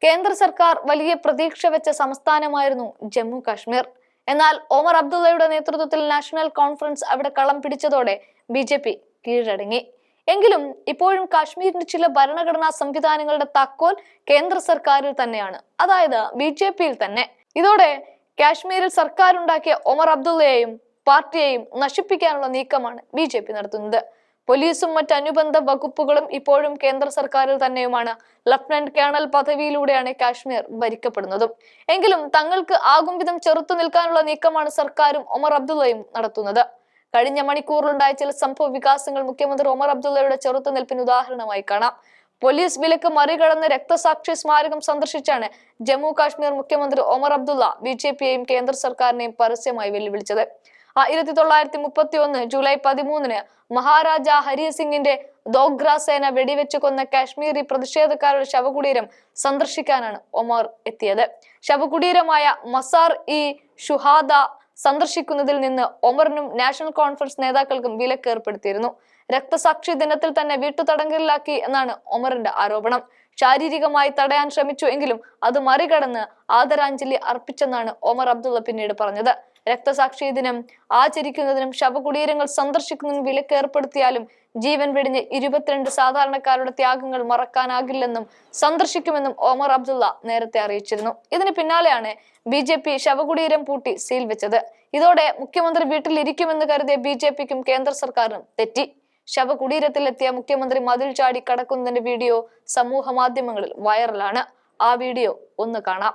കേന്ദ്ര സർക്കാർ വലിയ പ്രതീക്ഷ വെച്ച സംസ്ഥാനമായിരുന്നു ജമ്മു കാശ്മീർ. എന്നാൽ ഒമർ അബ്ദുള്ളയുടെ നേതൃത്വത്തിൽ നാഷണൽ കോൺഫറൻസ് അവിടെ കളം പിടിച്ചതോടെ BJP കീഴടങ്ങി. എങ്കിലും ഇപ്പോഴും കാശ്മീരിന്റെ ചില ഭരണഘടനാ സംവിധാനങ്ങളുടെ താക്കോൽ കേന്ദ്ര സർക്കാരിൽ തന്നെയാണ്, അതായത് BJP-യിൽ തന്നെ. ഇതോടെ കാശ്മീരിൽ സർക്കാരുണ്ടാക്കിയ ഒമർ അബ്ദുള്ളയെയും പാർട്ടിയെയും നശിപ്പിക്കാനുള്ള നീക്കമാണ് BJP നടത്തുന്നത്. പോലീസും മറ്റനുബന്ധ വകുപ്പുകളും ഇപ്പോഴും കേന്ദ്ര സർക്കാരിൽ തന്നെയുമാണ്. ലഫ്റ്റനന്റ് കേണൽ പദവിയിലൂടെയാണ് കാശ്മീർ ഭരിക്കപ്പെടുന്നതും. എങ്കിലും തങ്ങൾക്ക് ആകും വിധം ചെറുത്തു നിൽക്കാനുള്ള നീക്കമാണ് സർക്കാരും ഒമർ അബ്ദുള്ളയും നടത്തുന്നത്. കഴിഞ്ഞ മണിക്കൂറിലുണ്ടായ ചില സംഭവ വികാസങ്ങൾ മുഖ്യമന്ത്രി ഒമർ അബ്ദുള്ളയുടെ ചെറുത്തുനിൽപ്പിന് ഉദാഹരണമായി കാണാം. പോലീസ് വിലക്ക് മറികടന്ന് രക്തസാക്ഷി സ്മാരകം സന്ദർശിച്ചാണ് ജമ്മു കാശ്മീർ മുഖ്യമന്ത്രി ഒമർ അബ്ദുള്ള BJP-യെയും കേന്ദ്ര സർക്കാരിനെയും പരസ്യമായി വെല്ലുവിളിച്ചത്. 1931 ജൂലൈ 13 മഹാരാജ ഹരി സിംഗിന്റെ ദോഗ്ര സേന വെടിവെച്ച് കൊന്ന കാശ്മീരി പ്രതിഷേധക്കാരുടെ ശവകുടീരം സന്ദർശിക്കാനാണ് ഒമർ എത്തിയത്. ശവകുടീരമായ മസാർ ഇ ഷുഹാദ സന്ദർശിക്കുന്നതിൽ നിന്ന് ഒമറിനും നാഷണൽ കോൺഫറൻസ് നേതാക്കൾക്കും വിലക്ക് ഏർപ്പെടുത്തിയിരുന്നു. രക്തസാക്ഷി ദിനത്തിൽ തന്നെ വീട്ടുതടങ്കലിലാക്കി എന്നാണ് ഒമറിന്റെ ആരോപണം. ശാരീരികമായി തടയാൻ ശ്രമിച്ചു എങ്കിലും അത് മറികടന്ന് ആദരാഞ്ജലി അർപ്പിച്ചെന്നാണ് ഒമർ അബ്ദുള്ള പിന്നീട് പറഞ്ഞത്. രക്തസാക്ഷി ദിനം ആചരിക്കുന്നതിനും ശവകുടീരങ്ങൾ സന്ദർശിക്കുന്നതിനും വിലക്ക് ഏർപ്പെടുത്തിയാലും ജീവൻ വെടിഞ്ഞ് 22 സാധാരണക്കാരുടെ ത്യാഗങ്ങൾ മറക്കാനാകില്ലെന്നും സന്ദർശിക്കുമെന്നും ഒമർ അബ്ദുള്ള നേരത്തെ അറിയിച്ചിരുന്നു. ഇതിന് പിന്നാലെയാണ് BJP ശവകുടീരം പൂട്ടി സീൽ വെച്ചത്. ഇതോടെ മുഖ്യമന്ത്രി വീട്ടിലിരിക്കുമെന്ന് കരുതിയ BJP-ക്കും കേന്ദ്ര സർക്കാരിനും തെറ്റി. ശവകുടീരത്തിലെത്തിയ മുഖ്യമന്ത്രി മതിൽ ചാടി കടക്കുന്നതിന്റെ വീഡിയോ സമൂഹ മാധ്യമങ്ങളിൽ വൈറലാണ്. ആ വീഡിയോ ഒന്ന് കാണാം.